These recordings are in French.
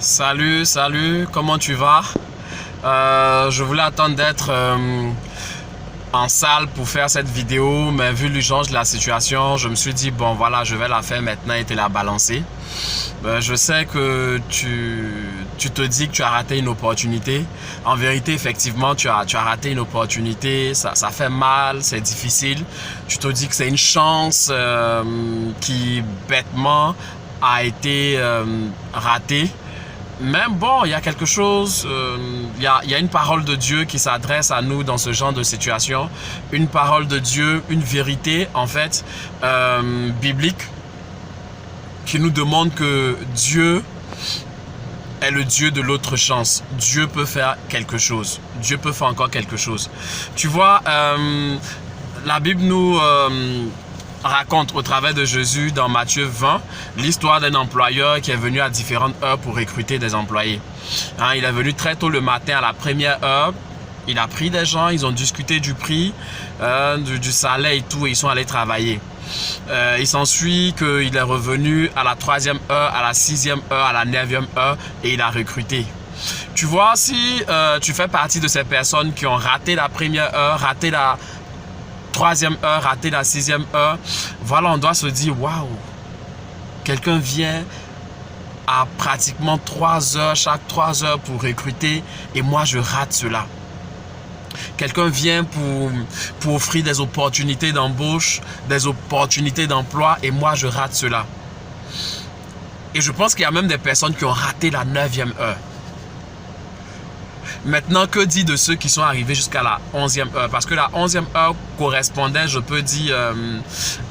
Salut, comment tu vas? Je voulais attendre d'être en salle pour faire cette vidéo, mais vu l'urgence de la situation, je me suis dit, bon voilà, je vais la faire maintenant et te la balancer. Je sais que tu te dis que tu as raté une opportunité. En vérité, effectivement, tu as raté une opportunité, ça fait mal, c'est difficile. Tu te dis que c'est une chance qui, bêtement, a été ratée. Mais bon, il y a quelque chose, il y a une parole de Dieu qui s'adresse à nous dans ce genre de situation. Une parole de Dieu, une vérité en fait biblique qui nous demande que Dieu est le Dieu de l'autre chance. Dieu peut faire quelque chose. Dieu peut faire encore quelque chose. Tu vois, la Bible nous raconte au travers de Jésus dans Matthieu 20 l'histoire d'un employeur qui est venu à différentes heures pour recruter des employés. Il est venu très tôt le matin à la première heure. Il a pris des gens, ils ont discuté du prix, du salaire et tout, et ils sont allés travailler. Il s'ensuit qu'il est revenu à la 3e heure, à la 6e heure, à la 9e heure et il a recruté. Tu vois, si tu fais partie de ces personnes qui ont raté la première heure, raté la 3e heure, raté la 6e heure, voilà, on doit se dire, waouh, quelqu'un vient à pratiquement 3 heures, chaque 3 heures pour recruter et moi je rate cela. Quelqu'un vient pour offrir des opportunités d'embauche, des opportunités d'emploi et moi je rate cela. Et je pense qu'il y a même des personnes qui ont raté la 9e heure. Maintenant, que dit de ceux qui sont arrivés jusqu'à la 11e heure? Parce que la 11e heure correspondait, je peux dire,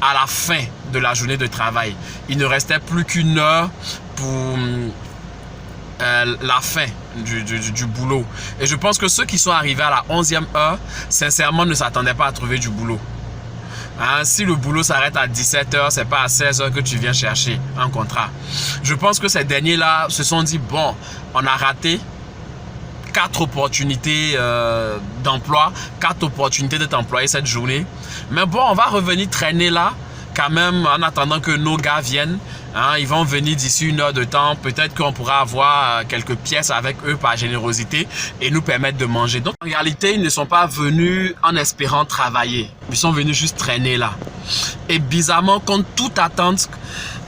à la fin de la journée de travail. Il ne restait plus qu'une heure pour la fin du boulot. Et je pense que ceux qui sont arrivés à la 11e heure, sincèrement, ne s'attendaient pas à trouver du boulot. Si le boulot s'arrête à 17 heures, c'est pas à 16 heures que tu viens chercher un contrat. Je pense que ces derniers-là se sont dit, bon, on a raté 4 opportunités d'emploi, 4 opportunités d'être employé cette journée. Mais bon, on va revenir traîner là quand même en attendant que nos gars viennent. Ils vont venir d'ici une heure de temps. Peut-être qu'on pourra avoir quelques pièces avec eux par générosité et nous permettre de manger. Donc en réalité, ils ne sont pas venus en espérant travailler. Ils sont venus juste traîner là. Et bizarrement, contre toute attente,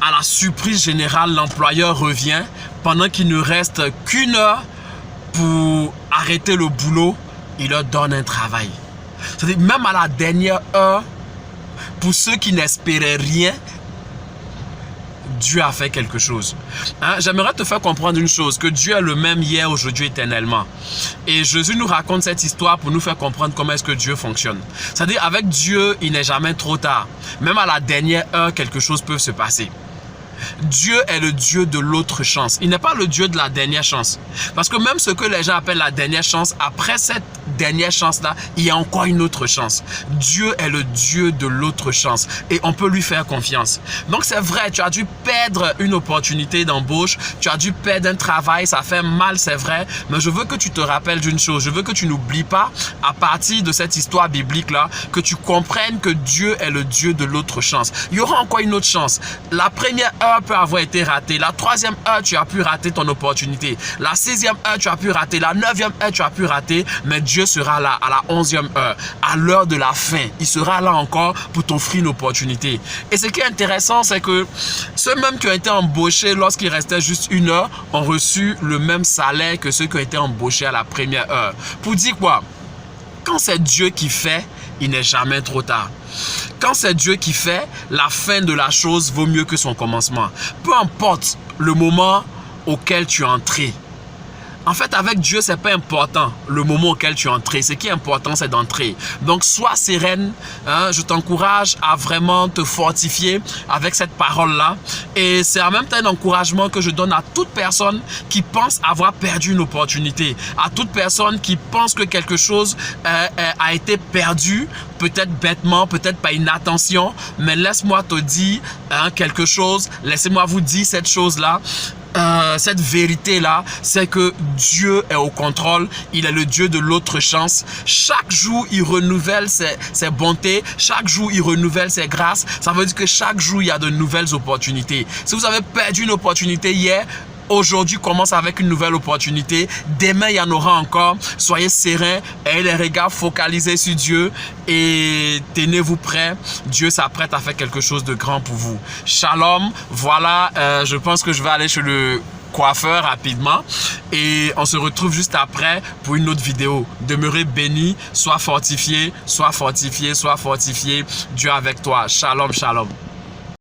à la surprise générale, l'employeur revient pendant qu'il ne reste qu'une heure pour arrêter le boulot, il leur donne un travail. C'est-à-dire, même à la dernière heure, pour ceux qui n'espéraient rien, Dieu a fait quelque chose. J'aimerais te faire comprendre une chose, que Dieu est le même hier, aujourd'hui, éternellement. Et Jésus nous raconte cette histoire pour nous faire comprendre comment est-ce que Dieu fonctionne. C'est-à-dire, avec Dieu, il n'est jamais trop tard. Même à la dernière heure, quelque chose peut se passer. Dieu est le Dieu de l'autre chance. Il n'est pas le Dieu de la dernière chance. Parce que même ce que les gens appellent la dernière chance, après cette dernière chance-là, il y a encore une autre chance. Dieu est le Dieu de l'autre chance. Et on peut lui faire confiance. Donc c'est vrai, tu as dû perdre une opportunité d'embauche. Tu as dû perdre un travail. Ça fait mal, c'est vrai. Mais je veux que tu te rappelles d'une chose. Je veux que tu n'oublies pas, à partir de cette histoire biblique-là, que tu comprennes que Dieu est le Dieu de l'autre chance. Il y aura encore une autre chance. La première heure peut avoir été ratée. La 3e heure, tu as pu rater ton opportunité. La 6e heure, tu as pu rater. La 9e heure, tu as pu rater. Mais Dieu sera là à la 11e heure, à l'heure de la fin. Il sera là encore pour t'offrir une opportunité. Et ce qui est intéressant, c'est que ceux même qui ont été embauchés lorsqu'il restait juste une heure ont reçu le même salaire que ceux qui ont été embauchés à la première heure. Pour dire quoi? Quand c'est Dieu qui fait, il n'est jamais trop tard. Quand c'est Dieu qui fait, la fin de la chose vaut mieux que son commencement. Peu importe le moment auquel tu es entré. En fait, avec Dieu, ce n'est pas important le moment auquel tu es entré. Ce qui est important, c'est d'entrer. Donc, sois sereine. Je t'encourage à vraiment te fortifier avec cette parole-là. Et c'est en même temps un encouragement que je donne à toute personne qui pense avoir perdu une opportunité. À toute personne qui pense que quelque chose a été perdu, peut-être bêtement, peut-être par inattention. Mais laisse-moi te dire quelque chose. Laissez-moi vous dire cette chose-là. Cette vérité-là, c'est que Dieu est au contrôle. Il est le Dieu de l'autre chance. Chaque jour, il renouvelle ses bontés. Chaque jour, il renouvelle ses grâces. Ça veut dire que chaque jour, il y a de nouvelles opportunités. Si vous avez perdu une opportunité hier, Aujourd'hui commence avec une nouvelle opportunité. Demain, il y en aura encore. Soyez sereins, ayez les regards focalisés sur Dieu et tenez-vous prêts. Dieu s'apprête à faire quelque chose de grand pour vous. Shalom. Voilà, je pense que je vais aller chez le coiffeur rapidement et on se retrouve juste après pour une autre vidéo. Demeurez bénis, sois fortifiés, sois fortifiés, sois fortifiés. Dieu avec toi. Shalom, shalom.